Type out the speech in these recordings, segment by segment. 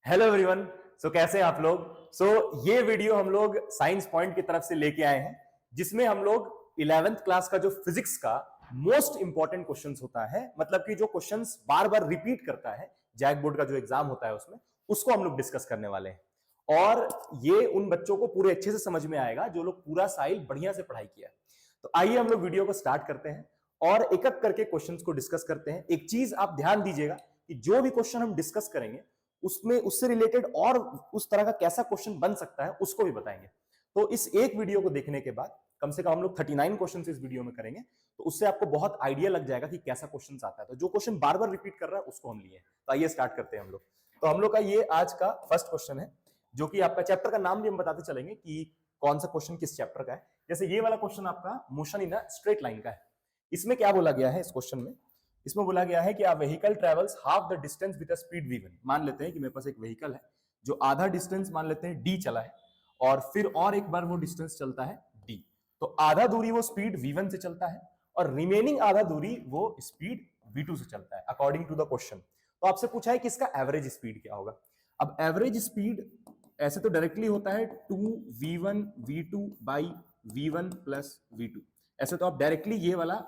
Hello everyone. कैसे हैं आप लोग? ये वीडियो हम लोग साइंस पॉइंट की तरफ से लेके आए हैं, जिसमें हम लोग 11th क्लास का जो फिजिक्स का मोस्ट इंपॉर्टेंट क्वेश्चंस होता है, मतलब कि जो क्वेश्चंस बार बार रिपीट करता है, जैक बोर्ड का जो एग्जाम होता है उसमें, उसको हम लोग डिस्कस करने वाले हैं। और ये उन बच्चों को पूरे अच्छे से समझ में आएगा जो लोग पूरा साल बढ़िया से पढ़ाई किया है। तो आइए हम लोग वीडियो को स्टार्ट करते हैं और एक एक करके क्वेश्चंस को डिस्कस करते हैं। एक चीज आप ध्यान दीजिएगा कि जो भी क्वेश्चन हम डिस्कस करेंगे उसमें उससे रिलेटेड और उस तरह का कैसा क्वेश्चन बन सकता है उसको भी बताएंगे। तो इस एक वीडियो को देखने के बाद कम से कम हम लोग 39 क्वेश्चन इस वीडियो में करेंगे, तो उससे आपको बहुत आइडिया लग जाएगा कि कैसा क्वेश्चन आता है। तो जो क्वेश्चन बार बार रिपीट कर रहा है उसको हम लिए। तो आइए स्टार्ट करते हैं हम लोग। तो हम लोग का ये आज का फर्स्ट क्वेश्चन है, जो कि आपका चैप्टर का नाम भी हम बताते चलेंगे कि कौन सा क्वेश्चन किस चैप्टर का है। जैसे ये वाला क्वेश्चन आपका motion in a straight line का है। इसमें क्या बोला गया है इस क्वेश्चन में? इसमें बोला गया है कि a vehicle travels half the distance with a speed v1। मान लेते हैं कि मेरे पास एक व्हीकल है जो आधा डिस्टेंस मान लेते हैं d चला है, और फिर और एक बार वो डिस्टेंस चलता है d। तो आधा दूरी वो स्पीड v1 से चलता है और रिमेनिंग आधा दूरी वो स्पीड v2 से चलता है अकॉर्डिंग टू द क्वेश्चन। तो आपसे पूछा है कि इसका एवरेज स्पीड क्या होगा। अब एवरेज स्पीड ऐसे तो डायरेक्टली होता है 2v1 v2 by v1 plus v2। ऐसे तो आप डायरेक्टली ये वाला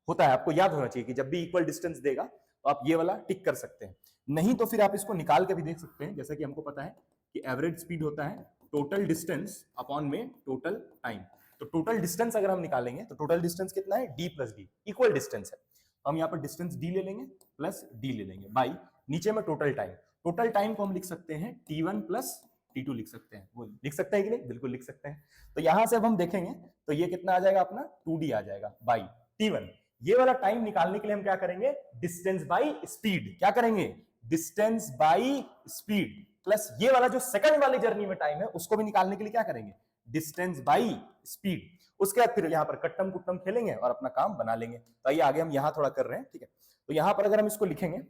होता है, आपको याद होना चाहिए कि जब भी इक्वल डिस्टेंस देगा तो आप ये वाला टिक कर सकते हैं। नहीं तो फिर आप इसको निकाल के भी देख सकते हैं, जैसा कि हमको पता है कि एवरेज स्पीड होता है टोटल डिस्टेंस अपॉन में टोटल टाइम। तो टोटल डिस्टेंस अगर हम निकालेंगे तो टोटल डिस्टेंस कितना है? d plus D, equal distance है। तो हम यहाँ पर डिस्टेंस d ले लेंगे प्लस d ले लेंगे बाई नीचे में टोटल टाइम। टोटल टाइम को हम लिख सकते हैं t1 प्लस t2 लिख सकते हैं। वो लिख सकते हैं कि नहीं? बिल्कुल लिख सकते हैं। तो यहां से अब हम देखेंगे तो ये कितना आ जाएगा अपना 2d आ जाएगा बाई t1। ये वाला टाइम निकालने के लिए हम क्या करेंगे? Distance by speed. क्या करेंगे? डिस्टेंस बाई स्पीड प्लस ये वाला जो सेकंड वाली जर्नी में टाइम है उसको भी निकालने के लिए क्या करेंगे? Distance by speed. उसके बाद फिर यहां पर कट्टम कुट्टम खेलेंगे और अपना काम बना लेंगे। तो आइए आगे हम यहां थोड़ा कर रहे हैं, ठीक है। तो यहां पर अगर हम इसको लिखेंगे,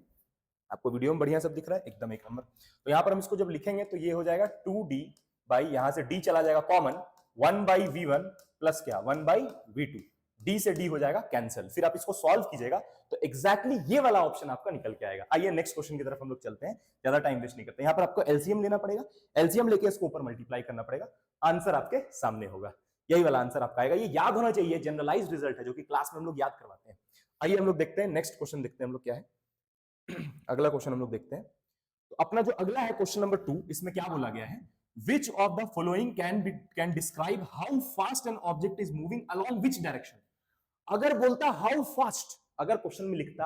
आपको वीडियो में बढ़िया सब दिख रहा है, एकदम एक नंबर। तो यहां पर हम इसको जब लिखेंगे तो ये हो जाएगा 2d बाई, यहां से d चला जाएगा कॉमन, 1 बाई v1 प्लस क्या 1 बाई v2। d से d हो जाएगा कैंसिल। फिर आप इसको सॉल्व कीजिएगा तो एग्जैक्टली ये वाला ऑप्शन आपका निकल के आएगा। आइए नेक्स्ट क्वेश्चन की तरफ हम लोग चलते हैं, ज्यादा टाइम वेस्ट नहीं करते। यहाँ पर आपको एलसीएम लेना पड़ेगा, एलसीएम लेके इसको ऊपर मल्टीप्लाई करना पड़ेगा, आंसर आपके सामने होगा। यही वाला आंसर आपका आएगा। ये याद होना चाहिए, जनरलाइज्ड रिजल्ट है जो कि क्लास में हम लोग याद करवाते हैं। आइए हम लोग देखते हैं नेक्स्ट क्वेश्चन, देखते हैं हम लोग क्या है। अगला क्वेश्चन हम लोग देखते हैं। तो अपना जो अगला है क्वेश्चन नंबर 2, इसमें क्या बोला गया है? Which of the following can describe how fast an object is moving along which direction. अगर बोलता हाउ फास्ट, अगर क्वेश्चन में लिखता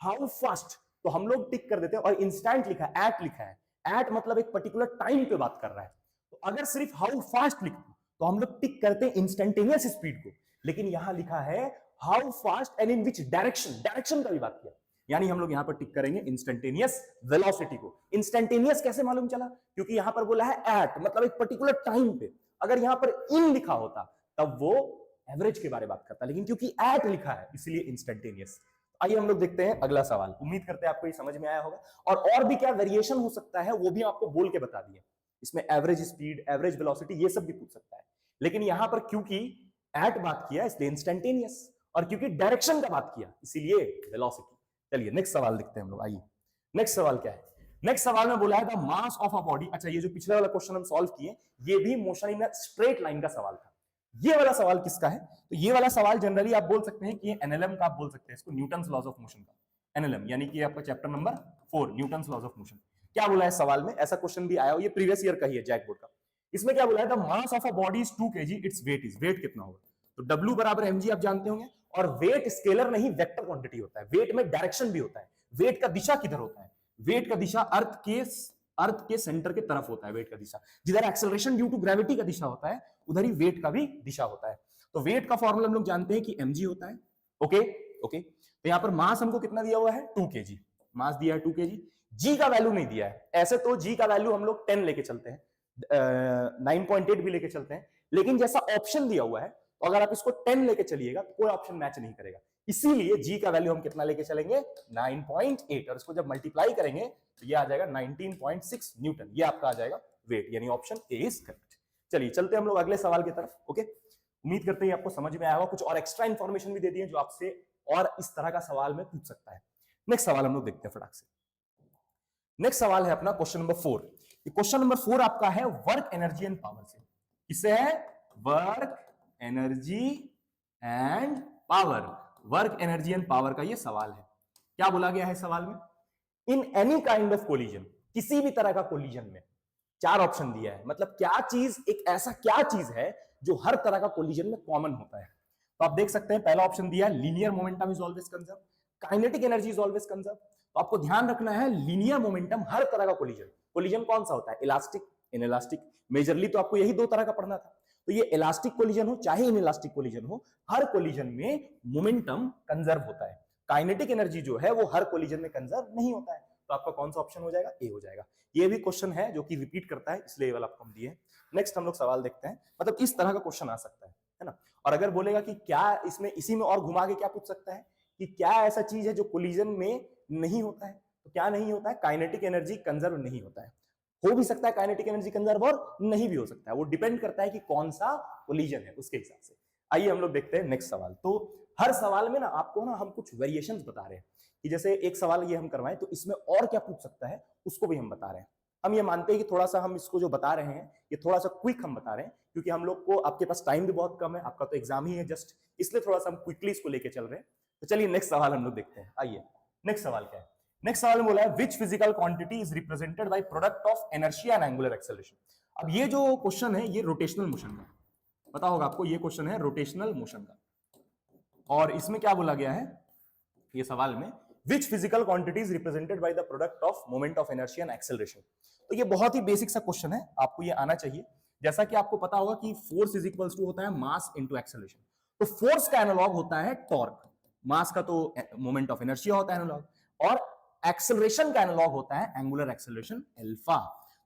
हाउ फास्ट तो हम लोग टिक कर देते हैं, और इंस्टेंट लिखा है, एट लिखा है, एट मतलब एक पर्टिकुलर टाइम पे बात कर रहा है। तो अगर सिर्फ हाउ फास्ट लिखता तो हम लोग टिक करते हैं इंस्टेंटेनियस स्पीड को, लेकिन यहां लिखा है how fast and in which direction, direction का भी बात किया, यानी हम लोग यहां पर टिक करेंगे इंस्टेंटेनियस वेलोसिटी को। इंस्टेंटेनियस कैसे मालूम चला? क्योंकि यहां पर बोला है एट, मतलब एक पर्टिकुलर टाइम पे। अगर यहां पर इन लिखा होता तब वो एवरेज के बारे में बात करता, लेकिन क्योंकि एट लिखा है इसलिए इंस्टेंटेनियस। आइए हम लोग देखते हैं अगला सवाल। उम्मीद करते हैं आपको ये समझ में आया होगा, और भी क्या वेरिएशन हो सकता है वो भी आपको बोल के बता दिए। इसमें एवरेज स्पीड, एवरेज वेलोसिटी, ये सब भी पूछ सकता है, लेकिन यहां पर क्योंकि एट बात किया इसलिए इंस्टेंटेनियस, और क्योंकि डायरेक्शन का बात किया इसीलिए वेलोसिटी। चलिए नेक्स्ट सवाल देखते हैं हम लोग। आइए नेक्स्ट सवाल क्या है? नेक्स्ट सवाल में बोला है the mass of a body. अच्छा, ये जो पिछले वाला क्वेश्चन हम सॉल्व किए ये भी मोशन इन स्ट्रेट लाइन का सवाल था। ये वाला सवाल किसका है? तो ये वाला सवाल जनरली आप बोल सकते हैं कि एनएलएम का, आप बोल सकते हैं इसको न्यूटन्स लॉज ऑफ मोशन का। एनएलएम यानी कि आपका chapter number 4 Newton's laws of motion. क्या बोला है सवाल में? ऐसा क्वेश्चन भी आया हो, ये प्रीवियस ईयर का ही है जैक बोर्ड का। इसमें क्या बोला है? The mass of a body is 2 kg, its weight is, weight कितना होगा? तो W बराबर mg आप जानते होंगे, और वेट स्केलर नहीं वेक्टर क्वांटिटी होता है। वेट में डायरेक्शन भी होता है, वेट का दिशा किधर होता है? वेट का दिशा अर्थ के सेंटर के तरफ होता है। वेट का दिशा जिधर एक्सेलरेशन ड्यू टू ग्रेविटी का दिशा होता है उधर ही वेट का भी दिशा होता है। तो वेट का फॉर्मूला हम लोग जानते हैं कि mg होता है। Okay okay. तो यहां पर मास हमको कितना दिया हुआ है? 2 kg मास दिया है, 2 kg। जी का वैल्यू नहीं दिया है। ऐसे तो जी का वैल्यू हम लोग 10 लेके चलते हैं, 9.8 भी लेके चलते हैं, लेकिन जैसा ऑप्शन दिया हुआ है तो अगर आप इसको 10 लेके चलिएगा तो कोई ऑप्शन मैच नहीं करेगा। इसीलिए जी का वैल्यू हम कितना लेके चलेंगे? 9.8, और इसको जब मल्टीप्लाई करेंगे तो ये आ जाएगा 19.6 न्यूटन। ये आपका आ जाएगा वेट, यानी ऑप्शन ए इज करेक्ट। चलिए चलते हम लोग अगले सवाल की तरफ। ओके, उम्मीद करते हैं आपको समझ में आया होगा। कुछ और एक्स्ट्रा इंफॉर्मेशन भी दे दिए जो आपसे और इस तरह का सवाल में पूछ सकता है। नेक्स्ट सवाल हम लोग देखते हैं फटाक से। नेक्स्ट सवाल है अपना क्वेश्चन नंबर 4। क्वेश्चन नंबर 4 आपका है वर्क एनर्जी एंड पावर से। किससे है? Work energy and power. Work energy and power का ये सवाल है। क्या बोला गया है सवाल में? In any kind of collision, किसी भी तरह का कोलिजन में, 4 ऑप्शन दिया है। मतलब क्या चीज, एक ऐसा क्या चीज है जो हर तरह का कोलिजन में कॉमन होता है। तो आप देख सकते हैं पहला ऑप्शन दिया है linear momentum is always conserve, kinetic energy is always conserve. तो आपको ध्यान रखना है लीनियर मोमेंटम हर तरह का कोलिजन। कोलिजन कौन सा होता है? Elastic, inelastic. मेजरली तो आपको यही 2 तरह का पढ़ना था। तो ये इलास्टिक कोलिजन हो चाहे इनइलास्टिक कोलिजन हो, हर कोलिजन में मोमेंटम कंजर्व होता है। काइनेटिक एनर्जी जो है वो हर कोलिजन में कंजर्व नहीं होता है। तो आपका कौन सा ऑप्शन हो जाएगा? ए हो जाएगा। ये भी क्वेश्चन है जो कि रिपीट करता है, इसलिए ये वाला आपको हम दिए। नेक्स्ट हम लोग सवाल देखते हैं। मतलब इस तरह का क्वेश्चन आ सकता है ना। और अगर बोलेगा कि क्या इसमें, इसी में और घुमा के क्या पूछ सकता है कि क्या ऐसा चीज है जो कोलिजन में नहीं होता है? तो क्या नहीं होता है? काइनेटिक एनर्जी कंजर्व नहीं होता है। हो भी सकता है काइनेटिक एनर्जी कंजर्व और नहीं भी हो सकता है, वो डिपेंड करता है कि कौन सा कोलिजन है उसके हिसाब से। आइए हम लोग देखते हैं नेक्स्ट सवाल। तो हर सवाल में ना आपको ना हम कुछ वेरिएशंस बता रहे हैं कि जैसे एक सवाल ये हम करवाएं तो इसमें और क्या पूछ सकता है उसको भी हम बता रहे हैं। हम ये मानते हैं कि थोड़ा सा हम इसको जो बता रहे हैं ये थोड़ा सा क्विक हम बता रहे हैं, क्योंकि हम लोग को, आपके पास टाइम भी बहुत कम है, आपका तो एग्जाम ही है जस्ट, इसलिए थोड़ा सा हम क्विकली इसको लेके चल रहे हैं। तो चलिए नेक्स्ट सवाल हम लोग देखते हैं। आइए नेक्स्ट सवाल क्या है। नेक्स्ट सवाल में बोला है which physical quantity is represented by product of inertia and angular acceleration. अब ये जो क्वेश्चन है ये रोटेशनल मोशन का, पता होगा आपको, ये क्वेश्चन है रोटेशनल मोशन का। और इसमें क्या बोला गया है ये सवाल में, which physical quantity is represented by the product of moment of inertia and acceleration. तो ये बहुत ही बेसिक सा क्वेश्चन है, आपको ये आना चाहिए। जैसा कि आपको पता होगा कि फोर्स इज इक्वल्स टू होता है मास इनटू एक्सेलरेशन। तो फोर्स का एनालॉग होता है टॉर्क, मास का तो मोमेंट ऑफ इनर्शिया होता है एनालॉग, और एक्सेलरेशन का एनालॉग होता है एंगुलर एक्सेलरेशन अल्फा।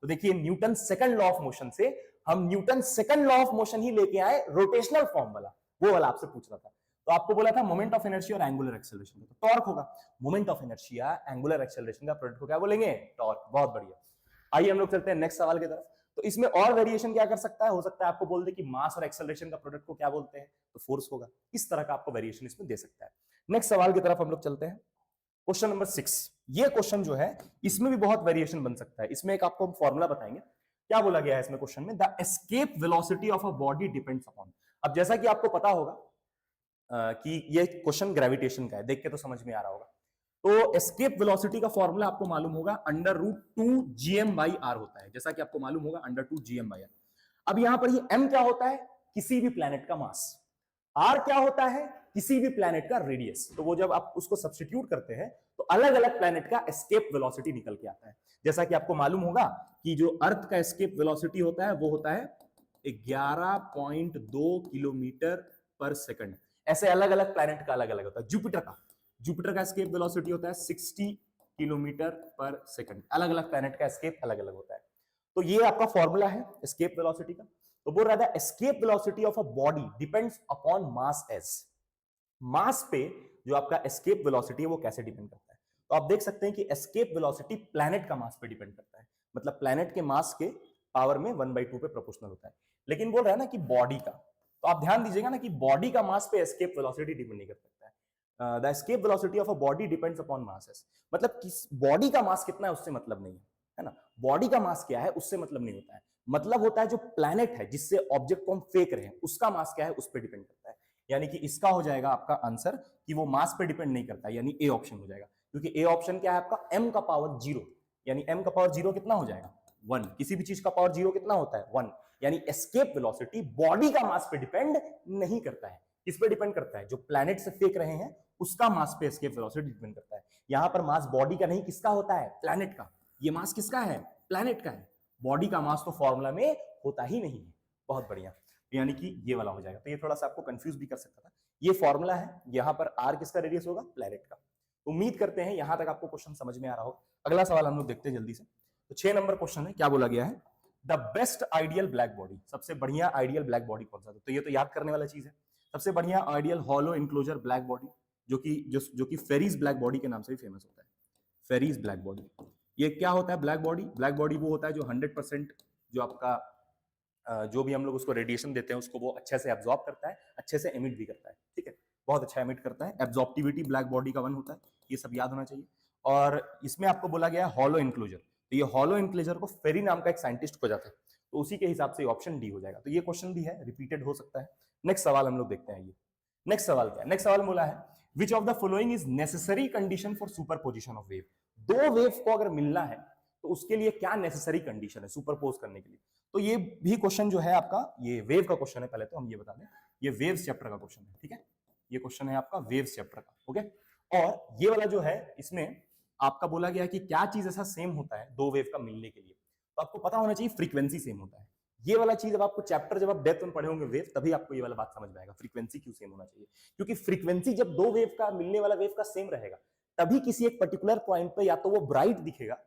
तो देखिए Newton second law of motion से हम Newton second law of motion ही लेके आए, रोटेशनल फॉर्म वाला, वो वाला आपसे पूछ रहा था। तो आपको बोला था मोमेंट ऑफ इनर्शिया और एंगुलर एक्सेलरेशन, तो टॉर्क होगा। Moment of inertia angular acceleration का प्रोडक्ट को क्या बोलेंगे? टॉर्क। बहुत बढ़िया। आइए हम लोग चलते हैं नेक्स्ट सवाल की तरफ। तो इसमें और वेरिएशन क्या कर सकता है? हो सकता है आपको बोल दे कि मास और एक्सेलरेशन का प्रोडक्ट को क्या बोलते हैं, तो फोर्स होगा। इस तरह का आपको वेरिएशन इसमें दे सकता है। नेक्स्ट सवाल की तरफ हम लोग चलते हैं। Question number 6। ये क्वेश्चन जो है इसमें भी बहुत वेरिएशन बन सकता है। इसमें एक आपको हम फॉर्मूला बताएंगे। क्या बोला गया है इसमें क्वेश्चन में? The escape velocity of a body depends upon. अब जैसा कि आपको पता होगा कि ये क्वेश्चन ग्रेविटेशन का है, देख के तो समझ में आ रहा होगा। तो एस्केप वेलोसिटी का फॉर्मूला आपको मालूम होगा √2 gm/r होता है, जैसा कि आपको मालूम होगा √2 gm/r। अब यहां पर ये m क्या होता है? किसी भी प्लैनेट का मास। r क्या होता है? किसी भी प्लैनेट का रेडियस। तो वो जब आप उसको सब्स्टिट्यूट करते हैं तो अलग अलग प्लैनेट का एस्केप वेलोसिटी निकल के आता है। जैसा कि आपको मालूम होगा कि जो अर्थ का एस्केप वेलोसिटी होता है वो होता है 11.2 किलोमीटर पर सेकंड। ऐसे अलग अलग प्लैनेट का अलग अलग होता है। जुपिटर का एस्केप वेलोसिटी होता है 60 किलोमीटर पर सेकंड। अलग अलग प्लैनेट का एस्केप अलग अलग होता है। तो ये आपका फॉर्मूला है एस्केप वेलोसिटी का। तो बोल रहा था escape velocity of a body depends upon mass s. Mass पे जो आपका एस्केप वेलोसिटी है वो कैसे डिपेंड करता है? तो आप देख सकते हैं कि एस्केप वेलोसिटी प्लैनेट का मास पे डिपेंड करता है। मतलब प्लैनेट के मास के पावर में 1/2 पे प्रोपोर्शनल होता है। लेकिन बोल रहा है ना कि बॉडी का, तो आप ध्यान दीजिएगा ना कि बॉडी का मास पे एस्केप वेलोसिटी डिपेंड नहीं कर सकता है। The escape velocity of a body depends upon mass S. मतलब किस बॉडी का मास कितना है उससे मतलब नहीं है ना। बॉडी का मास क्या है उससे मतलब नहीं होता है। मतलब होता है जो प्लैनेट है जिससे ऑब्जेक्ट को हम फेंक रहे हैं उसका मास क्या है उस पर डिपेंड करता है। यानी कि इसका हो जाएगा आपका आंसर कि वो मास पे डिपेंड नहीं करता, यानी ए ऑप्शन हो जाएगा। क्योंकि ए ऑप्शन क्या है आपका? m का पावर 0, यानी m का पावर 0 कितना हो जाएगा? 1। किसी भी चीज का पावर 0 कितना होता है? 1। यानी एस्केप वेलोसिटी बॉडी का मास पे डिपेंड नहीं करता है। किस पे डिपेंड करता है? जो प्लैनेट से फेंक रहे हैं उसका मास पे एस्केप वेलोसिटी डिपेंड करता है। यहां पर मास बॉडी का नहीं, किसका होता है? प्लैनेट का। ये मास किसका है? प्लैनेट का है। बॉडी का मास तो फॉर्मूला में होता ही नहीं है। बहुत बढ़िया। यानी कि ये वाला हो जाएगा। तो ये थोड़ा सा आपको कंफ्यूज भी कर सकता था। ये फॉर्मूला है, यहां पर r किसका रेडियस होगा? प्लैनेट का। उम्मीद करते हैं यहां तक आपको क्वेश्चन समझ में आ रहा होगा। अगला सवाल हम लोग देखते हैं जल्दी से। तो 6 नंबर क्वेश्चन है। क्या बोला गया है? The best ideal black body, सबसे बढ़िया आइडियल ब्लैक बॉडी कौन सा था? तो ये तो याद करने वाला चीज है। सबसे बढ़िया ideal hollow enclosure black body, जो कि फेरिस ब्लैक बॉडी के नाम से भी फेमस होता है। Ferry's black body. ये क्या होता है ब्लैक बॉडी? ब्लैक बॉडी वो होता है जो 100% जो आपका जो भी हम लोग उसको रेडिएशन देते हैं उसको वो अच्छे से एब्जॉर्ब करता है, अच्छे से एमिट भी करता है। ठीक है, बहुत अच्छा एमिट करता है। एब्जॉर्प्टिविटी ब्लैक बॉडी का 1 होता है, ये सब याद होना चाहिए। और इसमें आपको बोला गया है हॉलो एनक्लोजर। तो ये हॉलो एनक्लोजर को फेरी नाम का एक साइंटिस्ट खोजा था, तो उसी के हिसाब से ऑप्शन डी हो जाएगा। तो ये क्वेश्चन भी है, रिपीटेड हो सकता है। नेक्स्ट सवाल हम लोग देखते हैं। ये नेक्स्ट सवाल क्या है? नेक्स्ट सवाल बोला है which of the following is necessary condition for superposition of wave. दो वेव को अगर मिलना है तो उसके लिए क्या नेसेसरी कंडीशन है सुपरपोज करने के लिए? तो ये भी क्वेश्चन जो है आपका, ये वेव का क्वेश्चन है। पहले तो हम ये बता दें, ये वेव्स चैप्टर का क्वेश्चन है, ठीक है। ये क्वेश्चन है आपका वेव्स चैप्टर का, ओके। और ये वाला जो है, इसमें आपका बोला गया है कि क्या चीज ऐसा सेम होता है दो वेव का मिलने के लिए। तो आपको पता होना चाहिए फ्रीक्वेंसी सेम होता है। ये वाला चीज अब आपको चैप्टर जब आप डेप्थ में पढ़े होंगे वेव, तभी आपको ये वाला बात समझ में आएगा फ्रीक्वेंसी क्यों सेम होना चाहिए। क्योंकि फ्रीक्वेंसी जब दो वेव का मिलने वाला वेव का सेम रहेगा, तभी किसी एक पर्टिकुलर पॉइंट पे या तो वो ब्राइट दिखेगा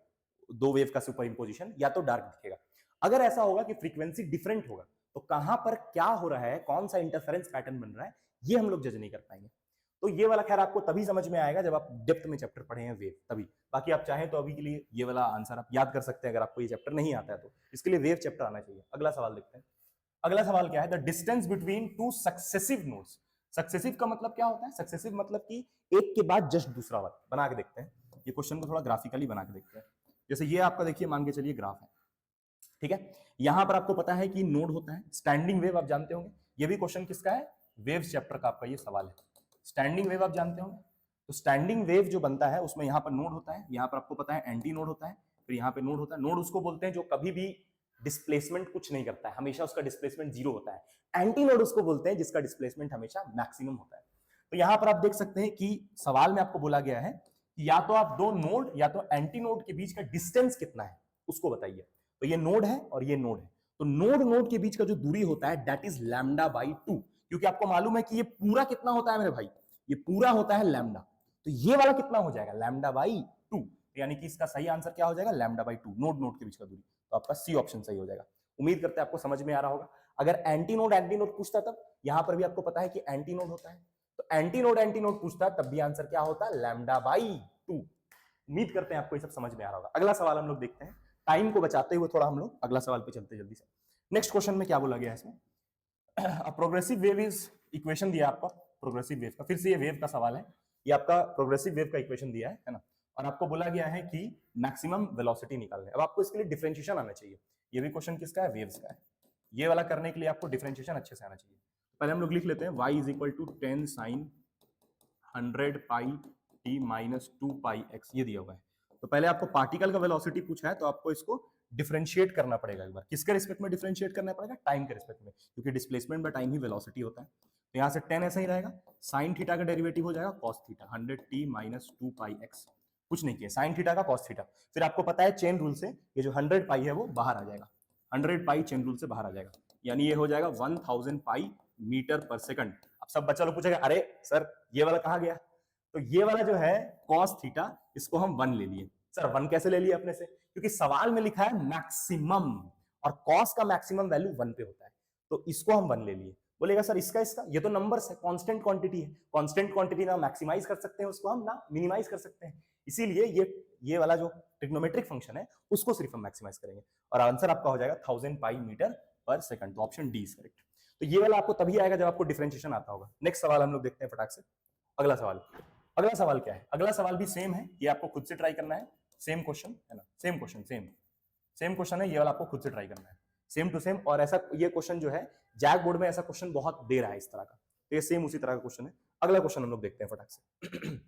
दो वेव का सुपर इंपोजिशन, या तो डार्क दिखेगा। अगर ऐसा होगा कि फ्रीक्वेंसी डिफरेंट होगा, तो कहां पर क्या हो रहा है, कौन सा इंटरफेरेंस पैटर्न बन रहा है, ये हम लोग जज नहीं कर पाएंगे। तो ये वाला खैर आपको तभी समझ में आएगा जब आप डेप्थ में चैप्टर पढ़े हैं वेव, तभी। बाकी आप चाहें तो अभी के लिए ये वाला आंसर आप याद कर सकते हैं, अगर आपको ये चैप्टर नहीं आता है तो। इसके लिए वेव चैप्टर आना चाहिए। अगला सवाल देखते हैं। अगला सवाल क्या है? The distance between two successive nodes. Successive का मतलब क्या होता है? सक्सेसिव मतलब कि एक के बाद जस्ट दूसरा वाला। बना के देखते हैं ये क्वेश्चन को, थोड़ा ग्राफिकली बना के देखते हैं। जैसे ये आपका देखिए, मान के चलिए ग्राफ है, ठीक है। यहां पर आपको पता है कि नोड होता है, स्टैंडिंग वेव आप जानते होंगे। ये भी क्वेश्चन किसका है? वेव्स चैप्टर का आपका ये सवाल है। स्टैंडिंग वेव आप जानते होंगे। तो स्टैंडिंग वेव जो बनता है उसमें यहाँ पर नोड होता है, यहाँ पर आपको पता है एंटी नोड होता है, फिर यहाँ पे नोड होता है। नोड उसको बोलते हैं जो कभी भी डिस्प्लेसमेंट कुछ नहीं करता है, हमेशा उसका डिस्प्लेसमेंट जीरो होता है। एंटी नोड उसको बोलते हैं जिसका डिस्प्लेसमेंट हमेशा मैक्सिमम होता है। तो यहाँ पर आप देख सकते हैं कि सवाल में आपको बोला गया है कि या तो आप दो नोड या तो एंटी नोड के बीच का डिस्टेंस कितना है उसको बताइए। तो ये नोड है और ये नोड है, तो नोड नोड के बीच का जो दूरी होता है दैट इज लैम्डा बाई 2। क्योंकि आपको मालूम है कि ये पूरा कितना होता है मेरे भाई, ये पूरा होता है लैम्डा। तो ये वाला कितना हो जाएगा? Lambda by 2। यानी कि इसका सही आंसर क्या हो जाएगा? लैम्डा बाई 2, नोड नोड के बीच का दूरी। तो आपका सी ऑप्शन सही हो जाएगा। उम्मीद करते हैं आपको समझ में आ रहा होगा। अगर एंटी नोड पूछता तब, यहां पर भी आपको पता है कि एंटी नोड होता है, तो एंटी नोड पूछता तब भी आंसर क्या होता है? Lambda by 2। उम्मीद करते हैं आपको ये सब समझ में आ रहा होगा। अगला सवाल हम लोग देखते हैं, टाइम को बचाते हुए थोड़ा हम लोग अगला सवाल पे चलते जल्दी से। नेक्स्ट क्वेश्चन में क्या बोला गया है इसमें? प्रोग्रेसिव वेव इज इक्वेशन दिया आपका प्रोग्रेसिव वेव का। फिर से ये वेव का सवाल है, ये आपका प्रोग्रेसिव वेव का इक्वेशन दिया है ना। और आपको बोला गया है कि मैक्सिमम वेलोसिटी निकालना है। अब आपको इसके लिए डिफरेंशिएशन आना चाहिए। ये भी क्वेश्चन किसका है? वेव्स का है। ये वाला करने के लिए आपको डिफरेंशिएशन अच्छे से आना चाहिए। पहले हम लोग लिख लेते हैं y is equal to 10 sine 100 pi t minus 2 pi x, ये दिया हुआ है। तो पहले आपको पार्टिकल का वेलोसिटी पूछा है, तो आपको इसको डिफरेंशिएट करना पड़ेगा एक बार। किसके रिस्पेक्ट में डिफरेंशिएट करना पड़ेगा? टाइम के रिस्पेक्ट में, क्योंकि displacement by time he velocity होता है। तो यहाँ से 10 ऐसा ही रहेगा, साइन थीटा का डेरिवेटिव हो जाएगा cos theta, 100t minus 2 pi x। कुछ नहीं किया, साइन थीटा का कॉस थीटा। फिर आपको पता है चेन रूल से ये जो 100 पाई है वो बाहर आ जाएगा, 100 पाई चेन रूल से बाहर आ जाएगा, यानी ये हो जाएगा 1000 पाई मीटर पर सेकंड। अब सब बच्चा लोग पूछेगा अरे सर ये वाला कहाँ गया? तो ये वाला जो है कॉस थीटा, इसको हम 1 ले लिए। सर 1 कैसे ले लिया अपने से? क्योंकि सवाल में लिखा है मैक्सिमम, और कॉस का मैक्सिमम वैल्यू 1 पे होता है, तो इसको हम 1 ले लिए। बोलेगा सर इसका ये तो नंबर्स है, कांस्टेंट क्वांटिटी है। कांस्टेंट क्वांटिटी ना मैक्सिमाइज कर सकते हैं उसको हम, ना मिनिमाइज कर सकते हैं। इसीलिए ये वाला जो ट्रिग्नोमेट्रिक फंक्शन है उसको सिर्फ हम मैक्सिमाइज करेंगे, और आंसर आपका हो जाएगा 1000 पाई मीटर पर सेकंड। तो ऑप्शन डी इज करेक्ट। तो ये वाला आपको तभी आएगा जब आपको डिफरेंशिएशन आता होगा। नेक्स्ट सवाल हम लोग देखते हैं फटाक से। अगला सवाल क्या है? अगला सवाल भी सेम है, ये आपको खुद से ट्राई करना है। सेम क्वेश्चन है ना, सेम क्वेश्चन है, ये वाला आपको खुद से ट्राई करना है, सेम टू सेम। और ऐसा ये क्वेश्चन जो है जैक बोर्ड में ऐसा क्वेश्चन बहुत दे रहा है इस तरह का, तो ये सेम उसी तरह का क्वेश्चन है। अगला क्वेश्चन हम लोग देखते हैं फटाक से।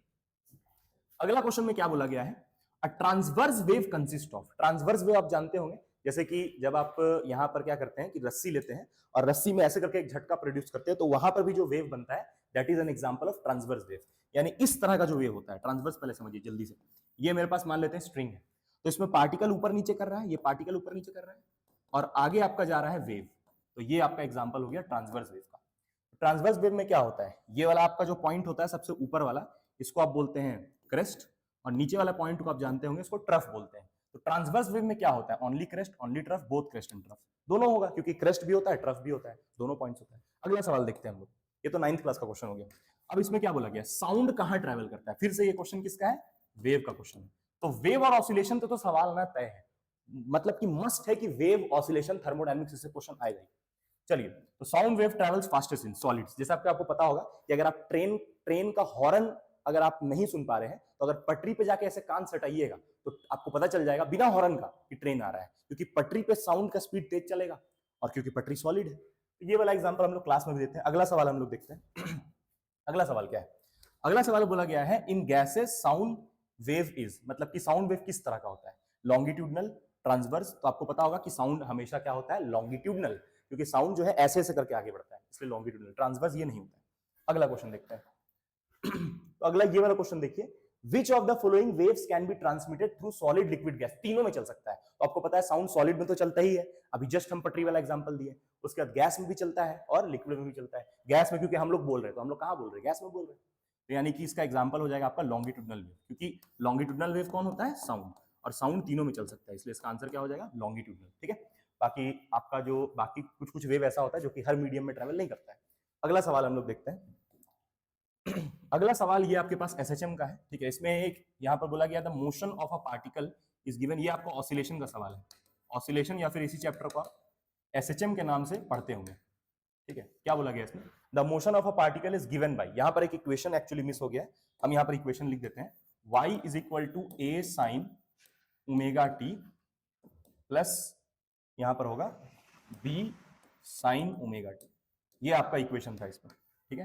अगला क्वेश्चन में क्या बोला गया है? A transverse wave consist of. Transverse wave आप जानते होंगे, जैसे कि जब आप यहां पर क्या करते हैं कि रस्सी लेते हैं और रस्सी में ऐसे करके एक झटका प्रोड्यूस करते हैं, तो वहां पर भी जो वेव बनता है that is an example of transverse wave. यानी इस तरह का जो वेव होता है ट्रांसवर्स, पहले समझिए जल्दी से। ये मेरे पास मान लेते हैं स्ट्रिंग है, तो इसमें पार्टिकल ऊपर नीचे कर रहा है, ये पार्टिकल ऊपर नीचे कर रहा है, और आगे आपका जा रहा है वेव। तो ये आपका एग्जांपल हो गया ट्रांसवर्स वेव का। ट्रांसवर्स वेव में क्या होता है? ये वाला आपका जो पॉइंट होता है सबसे ऊपर वाला, इसको आप बोलते हैं क्रेस्ट, और नीचे वाला पॉइंट को आप जानते होंगे इसको ट्रफ बोलते हैं। तो ट्रांसवर्स वेव में क्या होता है? Only crest, only trough, both crest and trough, दोनों होगा, क्योंकि क्रेस्ट भी होता है ट्रफ भी होता है, दोनों पॉइंट्स होता है। अगला सवाल देखते हैं हम लोग, ये तो 9th क्लास का क्वेश्चन हो गया। अब इसमें क्या बोला गया? साउंड कहां ट्रेवल करता है? फिर से ये क्वेश्चन किसका है? वेव का क्वेश्चन है। तो वेव और ऑसिलेशन तो सवाल ना तय है, मतलब कि मस्ट है कि वेव ऑसिलेशन थर्मोडायनेमिक्स से क्वेश्चन आएगा। चलिए, तो sound wave travels fastest in solids. जैसा आपको पता होगा कि अगर आप ट्रेन का हॉर्न अगर आप नहीं सुन पा रहे हैं तो अगर पटरी पे जाके ऐसे कान सटाइएगा तो आपको पता चल जाएगा बिना हॉर्न का कि ट्रेन आ रहा है, क्योंकि पटरी पे साउंड का स्पीड तेज चलेगा और क्योंकि पटरी सॉलिड है। तो ये वाला एग्जांपल हम लोग क्लास में भी देते हैं। अगला सवाल हम लोग देखते हैं। अगला सवाल क्या है? अगला सवाल बोला गया है इन गैसेस साउंड वेव इज, मतलब कि साउंड वेव किस तरह का होता है, लॉन्गिट्यूडनल, ट्रांसवर्स। तो आपको पता होगा कि साउंड हमेशा क्या होता है, लॉन्गिट्यूडनल, क्योंकि साउंड जो है ऐसे ऐसे करके आगे बढ़ता है, इसलिए लॉन्गिट्यूडनल। ट्रांसवर्स ये नहीं होता है। अगला क्वेश्चन देखते हैं। तो अगला ये वाला क्वेश्चन देखिए, which of the following waves can be transmitted through solid liquid gas. तीनों में चल सकता है। तो आपको पता है साउंड सॉलिड में तो चलता ही है, अभी जस्ट हम पटरी वाला एग्जांपल दिए। उसके बाद गैस में भी चलता है और लिक्विड में भी चलता है। गैस में क्योंकि हम लोग बोल रहे हैं, तो हम लोग कहां बोल रहे हैं, गैस में बोल रहे हैं। तो यानी कि इसका एग्जांपल हो जाएगा आपका लॉन्गिट्यूडनल वेव, क्योंकि लॉन्गिट्यूडनल वेव कौन होता है, साउंड, और साउंड तीनों में चल सकता है, इसलिए इसका आंसर क्या हो जाएगा, लॉन्गिट्यूडनल। ठीक है, बाकी आपका जो बाकी कुछ कुछ वेव ऐसा होता है जो कि हर मीडियम में ट्रेवल नहीं करता है। अगला सवाल हम लोग देखते हैं। अगला सवाल ये आपके पास एसएचएम का है। ठीक है, इसमें एक यहाँ पर बोला गया था motion of a particle is given. ये आपको ऑसिलेशन का सवाल है। ऑसिलेशन या फिर इसी चैप्टर को एसएचएम के नाम से पढ़ते होंगे। ठीक है, क्या बोला गया इसमें, the motion of a particle is given by, यहाँ पर एक इक्वेशन एक्चुअली मिस हो गया है, हम यहाँ पर इक्वेशन लिख देते हैं, y is equal to a sine omega t plus यहाँ पर होगा b साइन ओमेगा टी। ये आपका इक्वेशन था इसमें। ठीक है,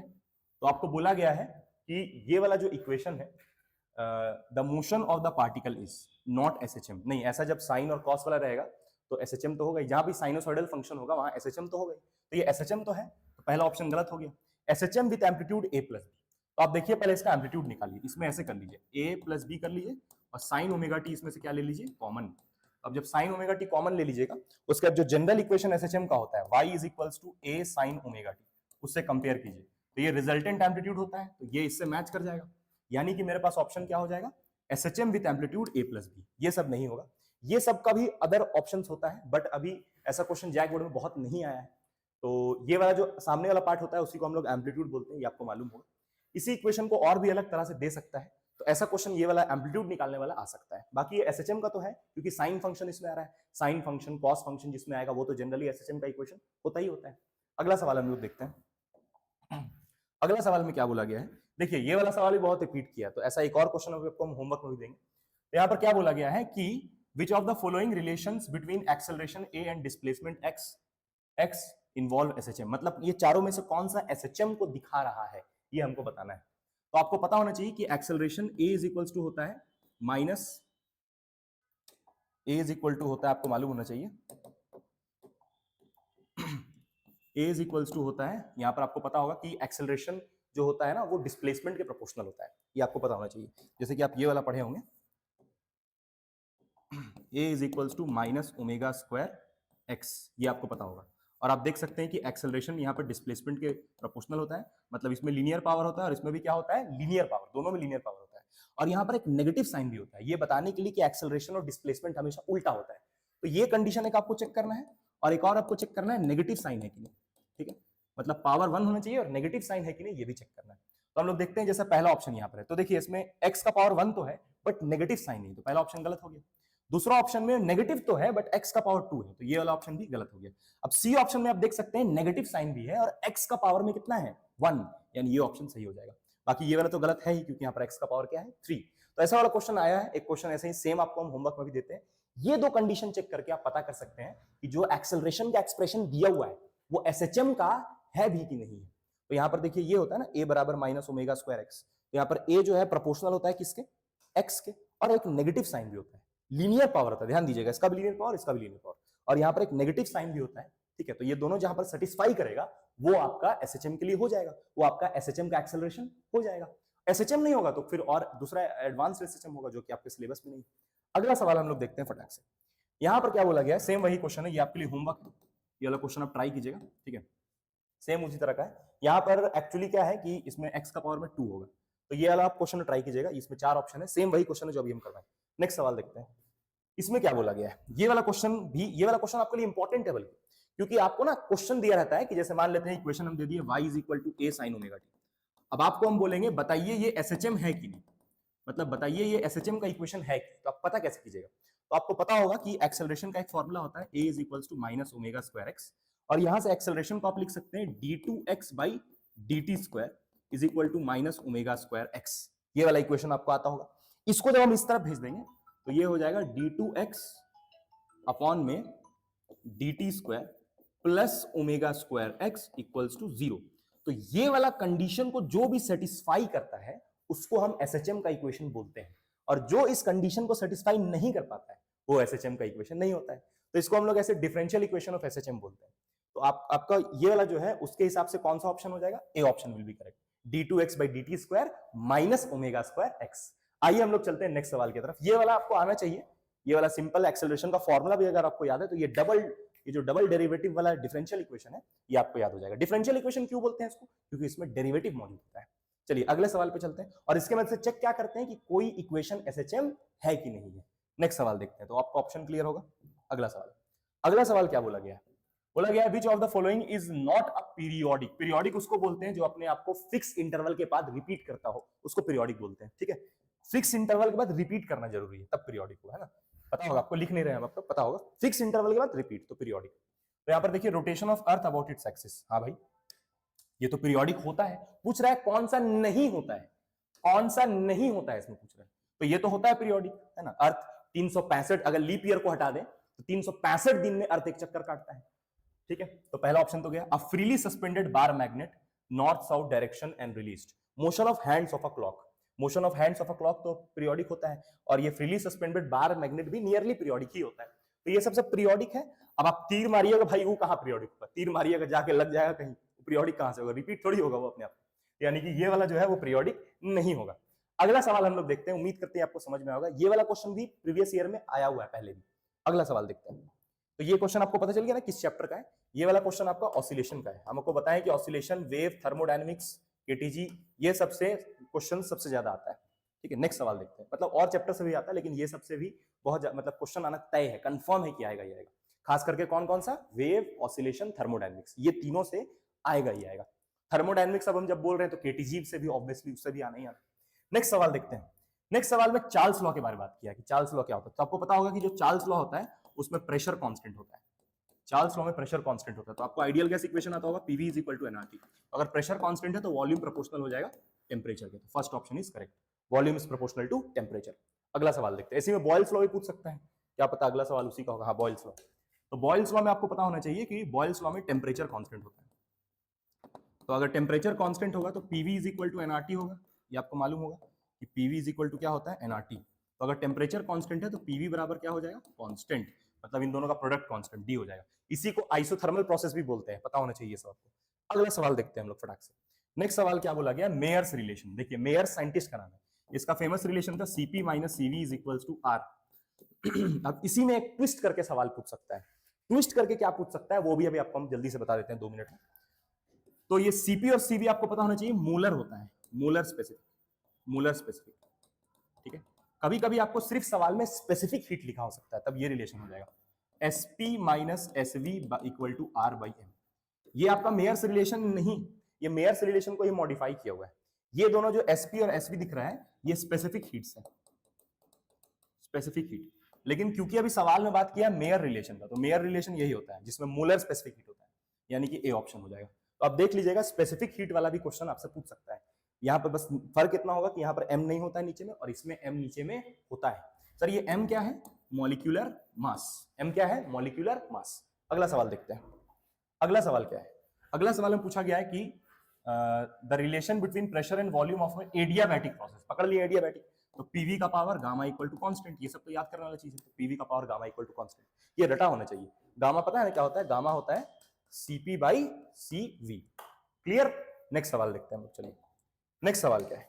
तो आपको बोला गया है कि ये वाला जो इक्वेशन है, the motion of the particle is not SHM. नहीं, ऐसा जब साइन और कॉस वाला रहेगा तो एसएचएम तो होगा ही, जहां भी साइनोसॉइडल फंक्शन होगा वहां एसएचएम तो होगा ही। तो ये एसएचएम तो है, तो पहला ऑप्शन गलत हो गया। SHM with amplitude A plus B, तो आप देखिए पहले इसका एम्पलीट्यूड निकालिए, इसमें ऐसे कर लीजिए ए प्लस बी कर लीजिए और साइन ओमेगा टी इसमें से क्या ले लीजिए, कॉमन। अब जब साइन ओमेगा टी कॉमन ले लीजिएगा, उसके बाद जो जनरल इक्वेशन एसएचएम का होता है y is equals to a sine omega t, उससे कंपेयर कीजिए, तो ये रिजल्टेंट एम्पलीट्यूड होता है, तो ये इससे मैच कर जाएगा। यानी कि मेरे पास ऑप्शन क्या हो जाएगा, SHM with amplitude A plus B. ये सब नहीं होगा, ये सब का भी अदर ऑप्शंस होता है, बट अभी ऐसा क्वेश्चन जैक बोर्ड में बहुत नहीं आया है। तो ये वाला जो सामने वाला पार्ट होता है उसी को हम लोग एम्पलीट्यूड बोलते हैं, ये आपको मालूम होगा। इसी इक्वेशन को और भी अलग तरह से दे सकता है, तो ऐसा क्वेश्चन ये वाला एम्पलीट्यूड निकालने वाला आ सकता है। बाकी ये एसएचएम का तो है, क्योंकि साइन फंक्शन इसमें आ रहा है, साइन फंक्शन कॉस फंक्शन जिसमें आएगा वो तो जनरली एसएचएम का इक्वेशन होता ही होता है। अगला सवाल हम लोग देखते हैं। अगला सवाल में क्या बोला गया है, देखिए ये वाला सवाल भी बहुत रिपीट किया, तो ऐसा एक और क्वेश्चन आपको हम होमवर्क में भी देंगे। तो यहाँ पर क्या बोला गया है कि which of the following relations between acceleration A and displacement x involve SHM, मतलब ये चारों में से कौन सा एसएचएम को दिखा रहा है, ये हमको बताना है। तो आपको पता होना चाहिए कि acceleration A is equals to होता है minus A is equal to होता है, आपको मालूम होना चाहिए ए इज इक्वल्स टू होता है, यहां पर आपको पता होगा कि एक्सेलरेशन जो होता है ना वो डिस्प्लेसमेंट के प्रोपोर्शनल होता है, ये आपको पता होना चाहिए। जैसे कि आप ये वाला पढ़े होंगे, a is equals to minus omega square x, ये आपको पता होगा। और आप देख सकते हैं कि एक्सेलरेशन यहाँ पर डिस्प्लेसमेंट के प्रोपोर्शनल होता है, मतलब इसमें लीनियर पावर होता है और इसमें भी क्या होता है, लीनियर पावर, दोनों में लीनियर पावर होता है। और यहाँ पर एक नेगेटिव साइन भी होता है, ये बताने के लिए कि एक्सेलरेशन और डिस्प्लेसमेंट हमेशा उल्टा होता है। तो ये कंडीशन एक आपको चेक करना है, और एक और आपको चेक करना है नेगेटिव साइन है कि नहीं। ठीक है, मतलब पावर 1 होना चाहिए और नेगेटिव साइन है कि नहीं ये भी चेक करना है। तो हम लोग देखते हैं, जैसे पहला ऑप्शन यहाँ पर है, तो देखिए इसमें x का पावर 1 तो है बट नेगेटिव साइन नहीं, तो पहला ऑप्शन गलत हो गया। दूसरा ऑप्शन में नेगेटिव तो है बट x का पावर 2 है, तो ये वाला ऑप्शन भी गलत हो गया। अब सी ऑप्शन में आप देख सकते हैं नेगेटिव साइन भी है और x का पावर में कितना है, 1, यानी ये ऑप्शन सही हो जाएगा। बाकी ये वाला तो गलत है ही, क्योंकि यहाँ पर x का पावर क्या है, 3। तो ऐसा वाला क्वेश्चन आया है, एक क्वेश्चन ऐसे ही सेम आपको हम होमवर्क में भी देते हैं। ये दो कंडीशन चेक करके आप पता कर सकते हैं कि जो एक्सेलरेशन का एक्सप्रेशन दिया हुआ है वो एसएचएम का है भी कि नहीं है। तो यहाँ पर देखिए ये होता है ना a बराबर माइनस ओमेगा स्क्वायर एक्स, तो यहाँ पर a जो है प्रोपोर्शनल होता है किसके, x के, और एक नेगेटिव साइन भी होता है, लीनियर पावर होता है, ध्यान दीजिएगा, इसका भी लीनियर पावर, इसका भी लीनियर पावर, और यहाँ पर एक नेगेटिव साइन भी होता है। ठीक है, तो ये दोनों जहां पर सेटिस्फाई करेगा वो आपका एसएचएम के लिए हो जाएगा, वो आपका एसएचएम का एक्सेलरेशन हो जाएगा। एसएचएम नहीं होगा तो फिर और दूसरा एडवांस एसएचएम होगा जो कि आपके सिलेबस में नहीं। अगला सवाल हम लोग देखते हैं फटाक से। यहाँ पर क्या बोला गया है, सेम वही क्वेश्चन है, ये आपके लिए होमवर्क है, ये वाला क्वेश्चन आप ट्राई कीजिएगा। ठीक है, सेम उसी तरह का है। यहाँ पर एक्चुअली क्या है कि इसमें x का पावर में 2 होगा, तो ये वाला आप क्वेश्चन ट्राई कीजिएगा, इसमें 4 ऑप्शन है, सेम वही क्वेश्चन है जो अभी हम कर रहे हैं। नेक्स्ट सवाल देखते हैं, इसमें क्या बोला गया है। ये वाला क्वेश्चन भी, ये वाला क्वेश्चन आपके लिए इंपॉर्टेंट है, बल्कि क्योंकि आपको ना क्वेश्चन दिया रहता है कि जैसे मान लेते हैं इक्वेशन हम दे दिए y is equal to a sin omega t। अब आपको हम बोलेंगे बताइए ये एसएचएम है कि नहीं, मतलब बताइए ये एसएचएम का इक्वेशन है कि, तो आप पता कैसे कीजिएगा। तो आपको पता होगा कि एक्सेलरेशन का एक फॉर्मूला होता है a is equals to minus omega square x, और यहां से एक्सेलरेशन को आप लिख सकते हैं d2x by dt square is equal to minus omega square x. ये वाला इक्वेशन आपको आता होगा। इसको जब हम इस तरफ भेज देंगे तो ये हो जाएगा d2x अपॉन में dt square plus omega square x equals to 0। तो ये वाला कंडीशन को जो भी सेटिस्फाई करता है उसको हम एसएचएम का इक्वेशन बोलते हैं, और जो इस कंडीशन को सेटिस्फाई नहीं कर पाता है वो एसएचएम का इक्वेशन नहीं होता है। तो इसको हम लोग ऐसे डिफरेंशियल इक्वेशन ऑफ एसएचएम बोलते हैं। तो आपका ये वाला जो है उसके हिसाब से कौन सा ऑप्शन हो जाएगा? A option will be correct, d2x by dt square minus omega square x। आइए हम लोग चलते हैं नेक्स्ट सवाल की तरफ। ये वाला आपको आना चाहिए, ये वाला सिंपल एक्सेलरेशन का फॉर्मूला भी अगर आपको याद है तो ये जो डबल डेरिवेटिव वाला डिफरेंशियल इक्वेशन है ये आपको याद हो जाएगा। डिफरेंशियल इक्वेशन क्यों बोलते हैं इसको? क्योंकि इसमें डेरिवेटिव मौजूद होता है। चलिए अगले सवाल पे चलते हैं और इसके मदद से चेक क्या करते हैं कि कोई इक्वेशन एसएचएम है कि नहीं है। नेक्स्ट सवाल देखते हैं तो आपका ऑप्शन क्लियर होगा। अगला सवाल क्या बोला गया है? बोला गया है which of the following is not a periodic. Periodic उसको बोलते हैं जो अपने आप को फिक्स इंटरवल के बाद रिपीट करता हो, उसको पीरियोडिक बोलते हैं। ठीक है, फिक्स इंटरवल के बाद रिपीट करना जरूरी है तब पीरियोडिक हुआ है ना, पता होगा आपको, लिख नहीं रहे हैं आपको पता होगा, फिक्स इंटरवल के बाद रिपीट तो पीरियोडिक। तो यहाँ पर देखिए rotation of earth about its axis, हाँ भाई ये तो पीरियोडिक होता है। पूछ रहा है कौन सा नहीं होता है, कौन सा नहीं होता है इसमें पूछ रहा है, तो ये तो होता है पीरियोडिक है ना। अर्थ 365, अगर लीप ईयर को हटा दें तो 365 दिन में अर्थ एक चक्कर काटता है। ठीक है, तो पहला ऑप्शन तो गया। A freely suspended bar magnet north south direction and released. Motion of hands of a clock, motion of hands of a clock तो पीरियोडिक होता है, और ये फ्रीली सस्पेंडेड बार मैग्नेट भी नियरली पीरियोडिक ही होता है। तो ये सबसे पीरियोडिक है। अब आप तीर मारिएगा भाई, वो कहां पीरियोडिक होगा? तीर मारिएगा जाके लग जाएगा कहीं, पीरियोडिक कहां से होगा? रिपीट थोड़ी होगा वो अपने आप, यानी कि ये वाला जो है वो पीरियोडिक नहीं होगा। अगला सवाल हम लोग देखते हैं, उम्मीद करते हैं आपको समझ में आएगा। ये वाला क्वेश्चन भी प्रीवियस ईयर में आया हुआ है पहले भी। अगला सवाल देखते हैं। तो ये क्वेश्चन आपको पता चल गया ना किस चैप्टर का है। ये वाला क्वेश्चन आपका ऑसिलेशन का है। हमको बताएं कि ऑसिलेशन, वेव, थर्मोडायनेमिक्स, केटीजी, ये सबसे क्वेश्चन सबसे ज्यादा आता है। ठीक है, नेक्स्ट सवाल देखते हैं। मतलब और चैप्टर से भी आता है लेकिन ये सबसे भी बहुत मतलब क्वेश्चन आना तय है, कंफर्म है कि आएगा ही आएगा। खास करके कौन कौन सा? वेव, ऑसिलेशन, थर्मोडायनेमिक्स, ये तीनों से आएगा ही आएगा। थर्मोडायनेमिक्स अब हम जब बोल रहे हैं तो केटीजी से भी ऑब्वियसली उससे भी आना ही आना। नेक्स्ट सवाल देखते हैं। नेक्स्ट सवाल में चार्ल्स लॉ के बारे में बात किया कि चार्ल्स लॉ क्या होता है। तो आपको पता होगा कि जो चार्ल्स लॉ होता है उसमें प्रेशर कांस्टेंट होता है। चार्ल्स लॉ में प्रेशर कांस्टेंट होता है, तो आपको आइडियल गैस इक्वेशन आता होगा PV is equal to NRT. अगर प्रेशर कांस्टेंट है तो वॉल्यूम प्रोपोर्शनल हो जाएगा टेम्परेचर के। तो first option is correct, volume is proportional to temperature. अगला सवाल देखते हैं। ऐसे में बॉयल्स लॉ भी पूछ सकता है, क्या पता अगला सवाल उसी का होगा। हाँ, बॉयल्स लॉ। तो बॉयल्स लॉ में आपको पता होना चाहिए कि बॉयल्स लॉ में टेम्परेचर कांस्टेंट होता है। तो अगर टेम्परेचर कांस्टेंट होगा तो PV is equal to NRT होगा। ये आपको मालूम होगा कि पीवी इज इक्वल टू क्या होता है? एनआरटी। तो अगर टेम्परेचर कांस्टेंट है तो पीवी बराबर क्या हो जाएगा? कांस्टेंट, मतलब इन दोनों का प्रोडक्ट कांस्टेंट डी हो जाएगा। इसी को आइसोथर्मल प्रोसेस भी बोलते हैं, पता होना चाहिए सब आपको। अगला सवाल देखते हैं हम लोग फटाक से। नेक्स्ट सवाल क्या बोला गया? Mayer's relation. देखिए मेयर साइंटिस्ट का नाम है, इसका फेमस रिलेशन था CP minus CV is equal to R. अब इसी में एक ट्विस्ट करके सवाल पूछ सकता है। ट्विस्ट करके क्या पूछ सकता है वो भी अभी आपको हम जल्दी से बता देते हैं 2 मिनट में। तो ये सीपी और सीवी आपको पता होना चाहिए मोलर होता है, मोलर स्पेसिफिक, मोलर स्पेसिफिक। ठीक है, कभी कभी आपको सिर्फ सवाल में स्पेसिफिक हीट लिखा हो सकता है, तब ये रिलेशन हो जाएगा SP minus SV equal to R by M. ये आपका मेयर्स रिलेशन नहीं, ये मेयर्स रिलेशन को ये मॉडिफाई किया हुआ है। ये दोनों जो एसपी और एसवी दिख रहा है ये स्पेसिफिक हीट्स है, स्पेसिफिक हीट। लेकिन क्योंकि अभी सवाल में बात किया मेयर रिलेशन का, तो मेयर रिलेशन यही होता है जिसमें मोलर स्पेसिफिक हीट होता है, यानी कि ए ऑप्शन हो जाएगा। तो आप देख लीजिएगा स्पेसिफिक हीट वाला भी क्वेश्चन आपसे पूछ सकता है। यहाँ पर बस फर्क इतना होगा कि यहाँ पर एम नहीं होता है नीचे में और इसमें एम नीचे में होता है। सर ये एम क्या है? Molecular mass. एम क्या है? Molecular mass. अगला सवाल देखते हैं। अगला सवाल क्या है? अगला सवाल में पूछा गया है कि the relation between pressure and volume of adiabatic process. पकड़ लिया एडियाबैटिक, तो पीवी का power gamma equal to constant, ये सब तो याद करने वाला चीज है। तो पीवी का power gamma equal to constant, ये रटा होना चाहिए। गामा पता है ना क्या होता है? गामा होता है CP by CV. Clear? Next सवाल देखते हैं हम लोग। चलिए नेक्स्ट सवाल क्या है?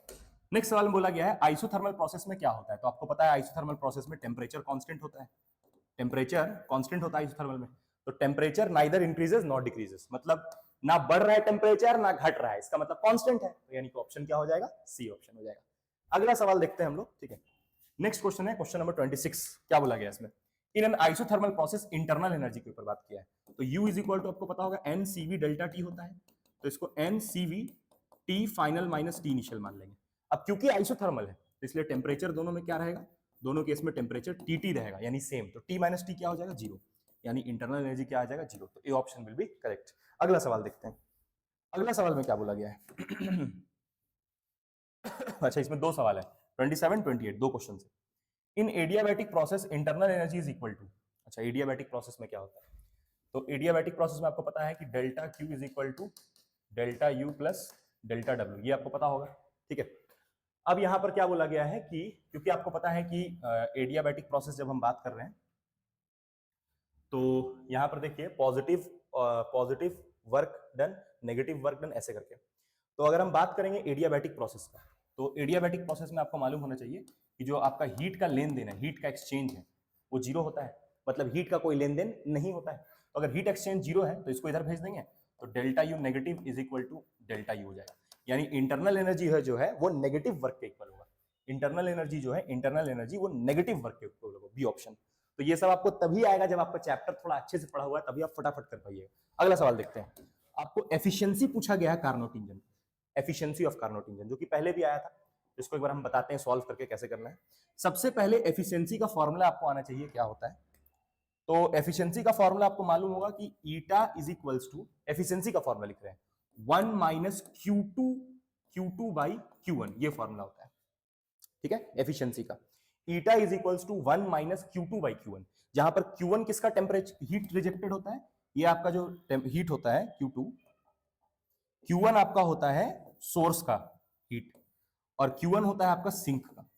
नेक्स्ट सवाल में बोला गया है आइसोथर्मल प्रोसेस में क्या होता है। तो आपको पता है आइसोथर्मल प्रोसेस में टेम्परेचर कांस्टेंट होता है, टेम्परेचर कांस्टेंट होता है आइसोथर्मल में। तो temperature neither increases not decreases, मतलब ना बढ़ रहा है टेम्परेचर ना घट रहा है, इसका मतलब कांस्टेंट है। तो यानी कि ऑप्शन क्या हो जाएगा? सी ऑप्शन हो जाएगा। अगला सवाल देखते हैं हम लोग। ठीक है, नेक्स्ट क्वेश्चन है क्वेश्चन नंबर 26। क्या बोला गया इसमें? In an isothermal process internal energy के ऊपर बात किया है। तो U इज इक्वल टू आपको पता होगा N C V delta T होता है, तो इसको N C V T final minus T initial मान लेंगे। अब क्योंकि आइसोथर्मल है इसलिए टेम्परेचर दोनों में क्या रहेगा? दोनों केस में टेम्परेचर टी रहेगा, यानी सेम। तो टी माइनस टी क्या हो जाएगा? 0, यानी इंटरनल एनर्जी क्या आ जाएगा? 0। तो A option will be correct. अगला सवाल देखते हैं। अगला सवाल में क्या बोला गया है? अच्छा, इसमें दो सवाल है, 27, 28, दो क्वेश्चन है। In adiabatic process internal energy is equal to, अच्छा एडियाबैटिक प्रोसेस में क्या होता है, तो एडियाबैटिक प्रोसेस में आपको पता है कि delta Q is equal to delta U plus delta W, ये आपको पता होगा, ठीक है। अब यहां पर क्या बोला गया है कि क्योंकि आपको पता है कि एडियाबैटिक प्रोसेस जब हम बात कर रहे हैं तो यहां पर देखिए positive work done, negative work done, ऐसे करके। तो अगर हम बात करेंगे एडियाबैटिक प्रोसेस का, तो एडियाबैटिक प्रोसेस में आपको मालूम होना चाहिए कि जो आपका हीट का लेन देन है, हीट का एक्सचेंज है, वो जीरो होता है, मतलब हीट का कोई लेन देन नहीं होता है। तो अगर हीट एक्सचेंज जीरो है तो इसको इधर भेज देंगे, तो delta U negative is equal to delta U हो जाएगा, यानी इंटरनल एनर्जी है जो है वो नेगेटिव वर्क के इक्वल होगा। इंटरनल एनर्जी जो है, इंटरनल एनर्जी वो नेगेटिव वर्क के इक्वल होगा, बी ऑप्शन। तो ये सब आपको तभी आएगा जब आपका चैप्टर थोड़ा अच्छे से पढ़ा हुआ है, तभी आप फटाफट कर पाइएगा। अगला सवाल देखते हैं, आपको एफिशिएंसी पूछा गया है Carnot engine, efficiency of Carnot engine, जो कि पहले भी आया था। इसको एक बार हम बताते हैं सॉल्व करके कैसे करना है। सबसे पहले एफिशिएंसी का फॉर्मूला आपको आना चाहिए, क्या होता है। तो एफिशिएंसी का फॉर्मूला आपको मालूम होगा कि eta is equals to, efficiency का फॉर्मूला लिख रहे हैं 1 माइनस Q2 बाई Q1, ये फॉर्मूला होता है, ठीक है, एफिशिएंसी का। Eta is equals to 1 minus Q2 by Q1, जहां पर Q1 किसका टेम्परेचर, हीट रिजेक्टेड होता है, ये आपका जो हीट होता है Q2, Q1 आपका होता है सोर्स का हीट, और Q1 होता है आपका सिंक का।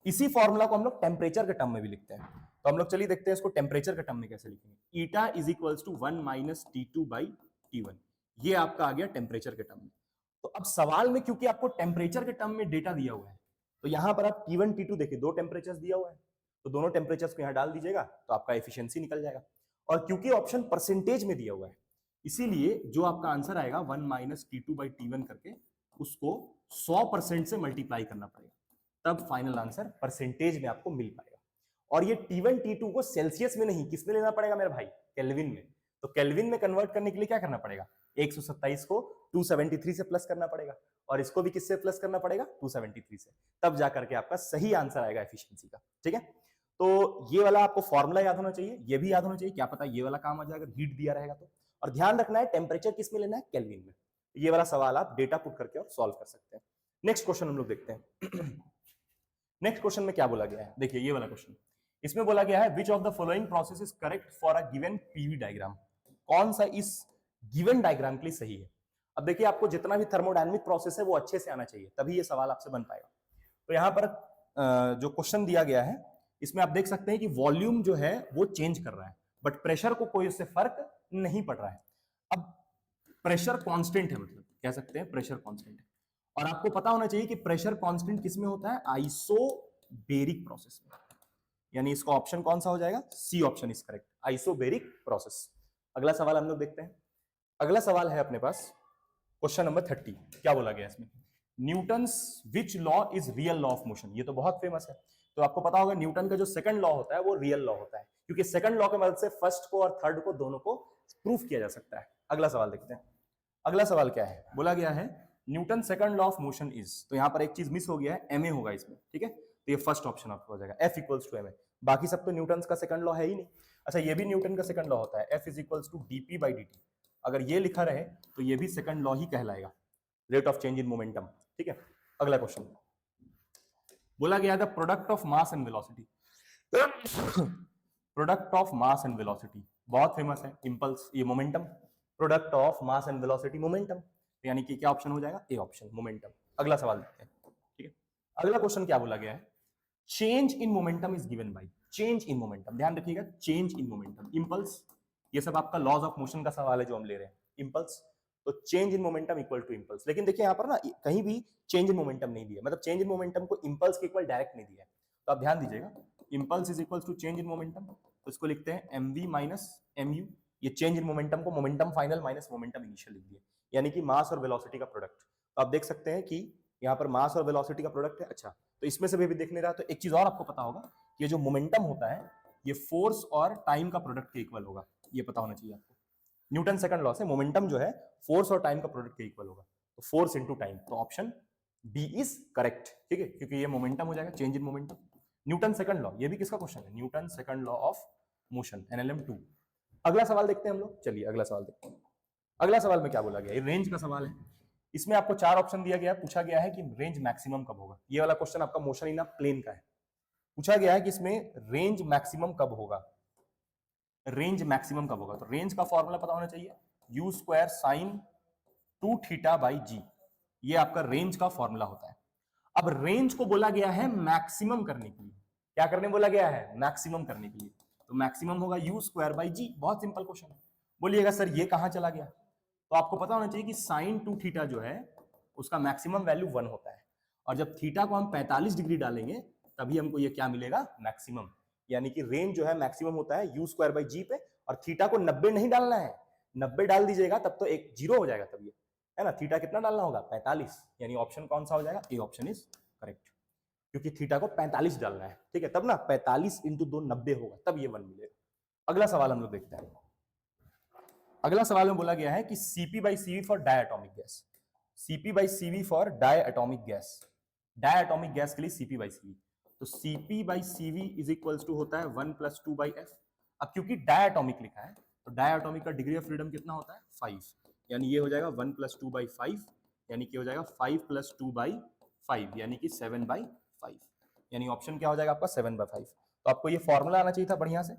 इसी फॉर्मूला को हम लोग टेम्परेचर के टर्म में भी लिखते हैं, तो हम लोग चलिए देखते हैं इसको टेम्परेचर के टर्म में कैसे लिखेंगे। Eta is equals to 1 minus T2 by T1, ये आपका आ गया टेम्परेचर के टर्म में। तो अब सवाल में क्योंकि आपको टेम्परेचर के टर्म में डेटा दिया हुआ है, तो यहां पर आप T1 T2 देखिए, दो टेम्परेचर दिया हुआ है, तो दोनों टेम्परेचर्स को यहां डाल दीजिएगा तो आपका एफिशिएंसी निकल जाएगा। और क्योंकि ऑप्शन परसेंटेज में दिया हुआ है, इसीलिए जो आपका आंसर आएगा 1 माइनस T2 बाई T1 करके, उसको 100% से मल्टीप्लाई करना पड़ेगा, तब फाइनल आंसर परसेंटेज में आपको मिल पाएगा। और ये T1 T2 को सेल्सियस में नहीं, किसमें लेना पड़ेगा मेरे भाई, केल्विन में। तो केल्विन में कन्वर्ट करने के लिए क्या करना पड़ेगा, 127 को 273 से प्लस करना पड़ेगा, और इसको भी किससे प्लस करना पड़ेगा, 273 से, तब जाकर के आपका सही आंसर आएगा एफिशिएंसी का, ठीक है। तो ये वाला आपको फॉर्मूला याद होना चाहिए, ये भी याद होना चाहिए, क्या पता ये वाला काम आ जाए अगर हीट दिया रहेगा तो। और ध्यान रखना है टेम्परेचर किस में लेना है, केल्विन में। ये वाला सवाल आप डेटा पुट करके और सॉल्व कर सकते हैं। नेक्स्ट क्वेश्चन हम लोग देखते हैं। नेक्स्ट क्वेश्चन में क्या बोला गया है, देखिए ये वाला क्वेश्चन, इसमें बोला गया है which of the following process is correct for a given PV diagram, कौन सा इस गिवन डायग्राम के लिए सही है। अब देखिए आपको जितना भी थर्मोडायनामिक प्रोसेस है वो अच्छे से आना चाहिए, तभी ये सवाल आपसे बन पाएगा। तो यहाँ पर जो क्वेश्चन दिया गया है, इसमें आप देख सकते हैं कि वॉल्यूम जो है वो चेंज कर रहा है, बट प्रेशर को कोई उससे फर्क नहीं पड़ रहा है। अब प्रेशर कांस्टेंट है, मतलब कह सकते हैं प्रेशर कांस्टेंट है, और आपको पता होना चाहिए कि प्रेशर कांस्टेंट किसमें होता है, आइसोबेरिक प्रोसेस में, यानी इसका ऑप्शन कौन सा हो जाएगा, C option is correct, isobaric process. अगला सवाल हम लोग देखते हैं। अगला सवाल है अपने पास क्वेश्चन नंबर 30, क्या बोला गया इसमें, Newton's which law is real law of motion, ये तो बहुत फेमस है। तो आपको पता होगा न्यूटन का जो सेकंड लॉ होता है वो रियल लॉ होता है, क्योंकि सेकंड लॉ के मदद से फर्स्ट को और थर्ड को दोनों को प्रूफ किया जा सकता है। अगला सवाल देखते हैं। अगला सवाल क्या है, बोला गया है Newton second law of motion is, तो यहां पर एक चीज मिस हो गया है, एमए होगा इसमें, ठीक है। तो ये फर्स्ट ऑप्शन आपको हो जाएगा, एफ इक्वल्स टू एमए, बाकी सब तो न्यूटन का सेकंड लॉ है ही नहीं। अच्छा, ये भी न्यूटन का सेकंड लॉ होता है, F is equals to DP by D T, अगर ये लिखा रहे तो ये भी सेकंड लॉ ही कहलाएगा, rate of change in momentum, ठीक है। अगला क्वेश्चन बोला गया the product of mass and velocity, product of mass and velocity बहुत फेमस है, इंपल्स, ये momentum, product of mass and velocity momentum, यानी कि क्या ऑप्शन हो जाएगा, ए ऑप्शन, मोमेंटम। अगला सवाल देखते हैं, ठीक है। अगला क्वेश्चन क्या बोला गया है, change in momentum is given by, change in momentum, ध्यान रखिएगा, चेंज इन मोमेंटम, इंपल्स, ये सब आपका लॉज ऑफ मोशन का सवाल है जो हम ले रहे हैं, इंपल्स, तो change in momentum equal to impulse. लेकिन देखिए यहाँ पर ना कहीं भी चेंज इन मोमेंटम नहीं दिया, मतलब चेंज इन मोमेंटम को इंपल्स के इक्वल डायरेक्ट नहीं दिया है, तो आप ध्यान दीजिएगा, impulse is equal to change in momentum, तो इसको लिखते हैं mv माइनस mu, ये चेंज इन मोमेंटम को momentum final minus momentum initial लिख दिया, यानी कि मास और वेलोसिटी का प्रोडक्ट। तो आप देख सकते हैं कि यहाँ पर मास और वेलोसिटी का प्रोडक्ट है। अच्छा, तो इसमें से भी देख नहीं रहा, तो एक चीज और आपको पता होगा, ये जो मोमेंटम होता है ये फोर्स और टाइम का प्रोडक्ट के इक्वल होगा, ये पता होना चाहिए आपको। न्यूटन सेकंड लॉ से मोमेंटम जो है फोर्स और टाइम का प्रोडक्ट के इक्वल होगा, तो फोर्स इनटू टाइम, तो ऑप्शन बी इज करेक्ट, ठीक है, क्योंकि ये मोमेंटम हो जाएगा, change in momentum. Newton second law, ये भी किसका क्वेश्चन है, Newton second law of motion, NLM 2। अगला सवाल देखते हैं हम लोग, चलिए अगला सवाल देखते हैं। अगला सवाल में क्या बोला गया, ये रेंज का सवाल है, इसमें आपको 4 ऑप्शन दिया गया है, पूछा गया है कि रेंज मैक्सिमम कब होगा। ये वाला क्वेश्चन आपका मोशन इन अ प्लेन का है। पूछा गया है कि इसमें रेंज मैक्सिमम कब होगा, रेंज मैक्सिमम कब होगा। तो रेंज का फॉर्मूला पता होना चाहिए, u square sine 2 theta by g, ये आपका रेंज का फॉर्मूला होता है। अब रेंज को बोला गया है मैक्सिमम करने के लिए, क्या करने बोला गया है, मैक्सिमम करने के लिए, तो मैक्सिमम होगा u स्क्वायर बाई जी। बहुत सिंपल क्वेश्चन है। बोलिएगा सर ये कहां चला गया, तो आपको पता होना चाहिए कि साइन 2 थीटा जो है उसका मैक्सिमम वैल्यू 1 होता है, और जब थीटा को हम 45 डिग्री डालेंगे तभी हमको ये क्या मिलेगा, मैक्सिमम। यानी कि रेंज जो है मैक्सिमम होता है u स्क्वायर बाई जी पे, और थीटा को 90 नहीं डालना है, 90 डाल दीजिएगा तब तो एक जीरो हो जाएगा, तब ये है ना, थीटा कितना डालना होगा, 45। यानी ऑप्शन कौन सा हो जाएगा, ए ऑप्शन इज करेक्ट, क्योंकि थीटा को 45 डालना है, ठीक है, तब ना 45 इंटू 2 90 होगा, तब ये 1 मिलेगा। अगला सवाल हम लोग देखते हैं। अगला सवाल में बोला गया है कि Cp by Cv for diatomic gas, Cp by Cv for diatomic gas, diatomic gas के लिए Cp बाई Cv, तो Cp by Cv is equals to होता है 1 + 2 बाई f। अब क्योंकि डायटोमिक लिखा है तो डायटोमिक का डिग्री ऑफ फ्रीडम कितना होता है, 5, यानी ये हो जाएगा 1 + 2 बाई 5, यानी कि हो जाएगा 5 + 2 बाई 5, यानी कि 7 बाई 5, यानी ऑप्शन क्या हो जाएगा आपका 7 बाई 5। तो आपको ये फॉर्मूला आना चाहिए था बढ़िया से,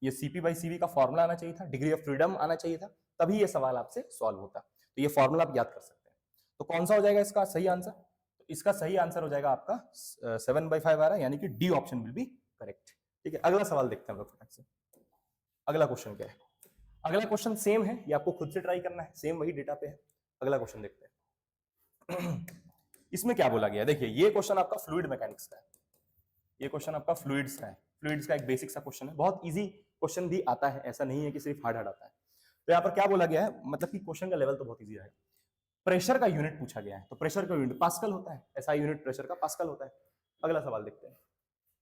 ये Cp बाई Cv का फॉर्मूला आना चाहिए था, डिग्री ऑफ फ्रीडम आना चाहिए था, तभी ये सवाल आपसे सॉल्व होता। तो ये फॉर्मूला आप याद कर सकते हैं। तो कौन सा हो जाएगा इसका सही आंसर, तो इसका सही आंसर हो जाएगा आपका 7 बाई 5 आ रहा है, यानी कि D option will be correct. ठीक है, अगला सवाल देखते हैं हम लोग फटाक से। अगला क्वेश्चन क्या है, अगला क्वेश्चन सेम है, ये आपको खुद से ट्राई करना है, सेम वही डेटा पे है। अगला क्वेश्चन देखते हैं। इसमें क्या बोला गया, देखिए ये क्वेश्चन आपका फ्लूइड मैकेनिक्स का है, ये क्वेश्चन आपका फ्लूइड्स का है, फ्लूइड्स का एक बेसिक सा क्वेश्चन है, बहुत इजी क्वेश्चन भी आता है, ऐसा नहीं है कि सिर्फ हार्ड आता है। तो यहाँ पर क्या बोला गया है, मतलब कि क्वेश्चन का लेवल तो बहुत इजी है। प्रेशर का यूनिट पूछा गया है, तो प्रेशर का यूनिट पास्कल होता है, ऐसा यूनिट प्रेशर का पास्कल होता है। अगला सवाल देखते हैं,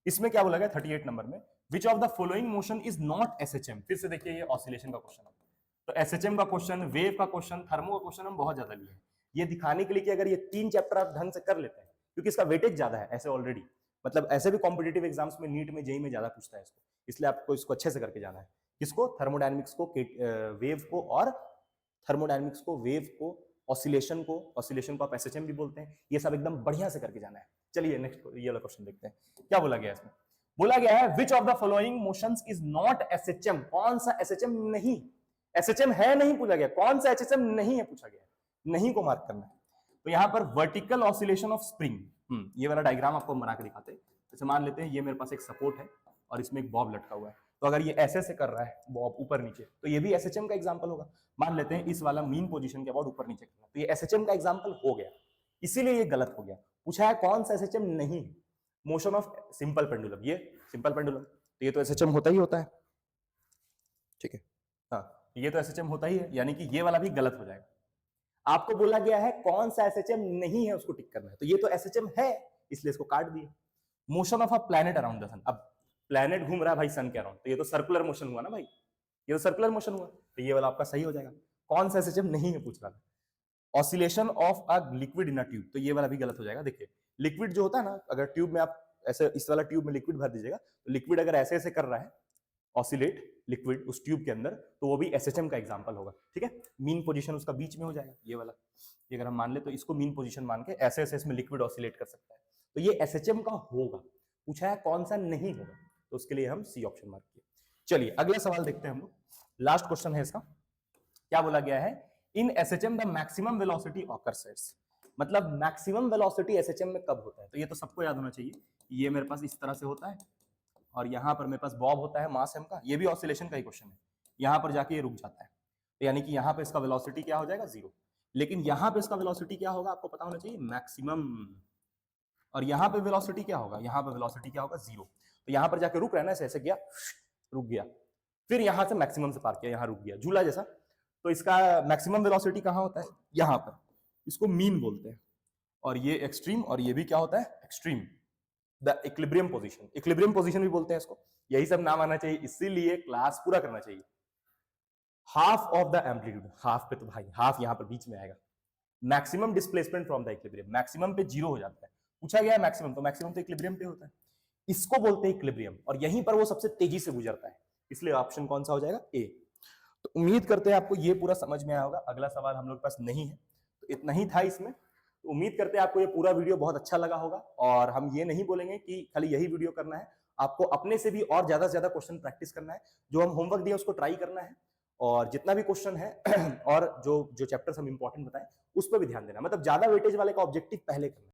इसमें क्या बोला गया 38 नंबर में, which of the following motion is not SHM. फिर से देखिए ये ऑसिलेशन का क्वेश्चन है, तो एसएचएम का क्वेश्चन, वेव का क्वेश्चन, थर्मो का क्वेश्चन हम बहुत ज्यादा लिए हैं, ये दिखाने के लिए कि अगर ये 3 चैप्टर आप ढंग से कर लेते हैं, क्योंकि इसका वेटेज ज्यादा है ऐसे ऑलरेडी, मतलब ऐसे भी कॉम्पिटिटिव एग्जाम्स में, नीट में, जेई में ज्यादा पूछता है इसको, इसलिए आपको इसको अच्छे से करके जाना है। किसको, थर्मोडायनेमिक्स को, वेव को, और थर्मोडायनेमिक्स को, वेव को, ऑसिलेशन को आप एसएचएम भी बोलते हैं, ये सब एकदम बढ़िया से करके जाना है। चलिए नेक्स्ट ये वाला क्वेश्चन देखते हैं, क्या बोला गया इसमें। बोला गया है which of the following motions is not SHM, कौन सा एसएचएम नहीं, एसएचएम है नहीं पूछा गया, कौन सा एसएचएम नहीं है पूछा गया, नहीं को मार्क करना है। तो यहाँ पर वर्टिकल ऑसिलेशन ऑफ स्प्रिंग, ये वाला डायग्राम आपको बना के दिखाते हैं। जैसे मान लेते हैं ये मेरे पास एक सपोर्ट है और इसमें एक बॉब लटका हुआ है, तो अगर ये ऐसे से कर रहा है बॉब ऊपर नीचे, तो ये भी एसएचएम का एग्जांपल होगा। मान लेते हैं इस वाला मीन पोजीशन के अबाउट ऊपर नीचे करना, तो ये एसएचएम का एग्जांपल हो गया, इसीलिए ये गलत हो गया। पूछा है कौन सा एसएचएम नहीं, मोशन ऑफ सिंपल पेंडुलम, ये सिंपल पेंडुलम, तो ये तो एसएचएम होता ही होता है, ठीक है, हाँ ये तो एसएचएम होता ही है, यानी कि ये वाला भी गलत हो जाएगा। आपको बोला गया है कौन सा एसएचएम नहीं है उसको टिक करना है, तो ये तो एसएचएम है इसलिए इसको काट दिए। Motion of a planet around the sun, अब प्लैनेट घूम रहा है भाई सन के अराउंड, तो ये तो सर्कुलर मोशन हुआ ना भाई, ये तो सर्कुलर मोशन हुआ, तो ये वाला आपका सही हो जाएगा। कौन सा एसएचएम नहीं है पूछ रहा था। Oscillation of a liquid in a tube, तो ये वाला भी गलत हो जाएगा। देखिए लिक्विड जो होता है ना, अगर ट्यूब में आप ऐसे इस वाला ट्यूब में लिक्विड भर दीजिएगा, तो लिक्विड अगर ऐसे ऐसे कर रहा है ऑसिलेट लिक्विड उस ट्यूब के अंदर, तो वो भी एसएचएम का एग्जांपल होगा, ठीक है। मीन पोजीशन उसका बीच में हो जाएगा, ये वाला, ये अगर हम मान ले तो इसको मीन पोजीशन मान के ऐसे ऐसे इसमें लिक्विड ऑसिलेट कर सकता है, तो ये एसएचएम का होगा। पूछा है कौन सा नहीं होगा, तो उसके लिए हम सी ऑप्शन मार्क किए। चलिए अगला सवाल देखते हैं हम लोग, लास्ट क्वेश्चन है इसका। क्या बोला गया है, in SHM the maximum velocity occurs at, मतलब मैक्सिमम वेलोसिटी एसएचएम में कब होता है, तो ये तो सबको याद होना चाहिए। ये मेरे पास इस तरह से होता है और यहाँ पर मेरे पास बॉब होता है मास एम का, ये भी ऑसिलेशन का ही क्वेश्चन है, यहाँ पर जाके ये रुक जाता है, तो यानी कि यहाँ पे इसका वेलोसिटी क्या हो जाएगा, 0। लेकिन यहाँ पे इसका वेलोसिटी क्या होगा आपको पता होना चाहिए, मैक्सिमम। और यहाँ पे वेलोसिटी क्या होगा, यहाँ पे वेलोसिटी क्या होगा, 0। तो यहाँ पर जाके रुक रहा है ना, ऐसे ऐसे गया, रुक गया, फिर यहाँ से मैक्सिमम से पार किया, यहाँ रुक गया, झूला जैसा। तो इसका मैक्सिमम वेलोसिटी कहाँ होता है, यहाँ पर, इसको मीन बोलते हैं। और ये एक्सट्रीम, और ये भी क्या होता है, extreme, the equilibrium position, equilibrium position भी बोलते हैं इसको, यही सब नाम आना चाहिए, इसीलिए क्लास पूरा करना चाहिए। Half of the amplitude, half पे तो भाई हाफ यहाँ पर बीच में आएगा। Maximum displacement from the equilibrium, maximum पे 0 हो जाता है, पूछा गया है मैक्सिमम, तो मैक्सिमम तो इक्विलिब्रियम पे होता है, इसको बोलते हैं इक्विलिब्रियम, और यहीं पर वो सबसे तेजी से गुजरता है, इसलिए ऑप्शन कौन सा हो जाएगा, ए। तो उम्मीद करते हैं आपको ये पूरा समझ में आया होगा। अगला सवाल हम लोग के पास नहीं है, तो इतना ही था इसमें। तो उम्मीद करते हैं आपको ये पूरा वीडियो बहुत अच्छा लगा होगा, और हम ये नहीं बोलेंगे कि खाली यही वीडियो करना है, आपको अपने से भी और ज्यादा से ज्यादा क्वेश्चन प्रैक्टिस करना है, जो हम होमवर्क दिए उसको ट्राई करना है, और जितना भी क्वेश्चन है और जो जो चैप्टर्स हम इंपॉर्टेंट बताएं उस पर भी ध्यान देना, मतलब ज्यादा वेटेज वाले का ऑब्जेक्टिव पहले करना।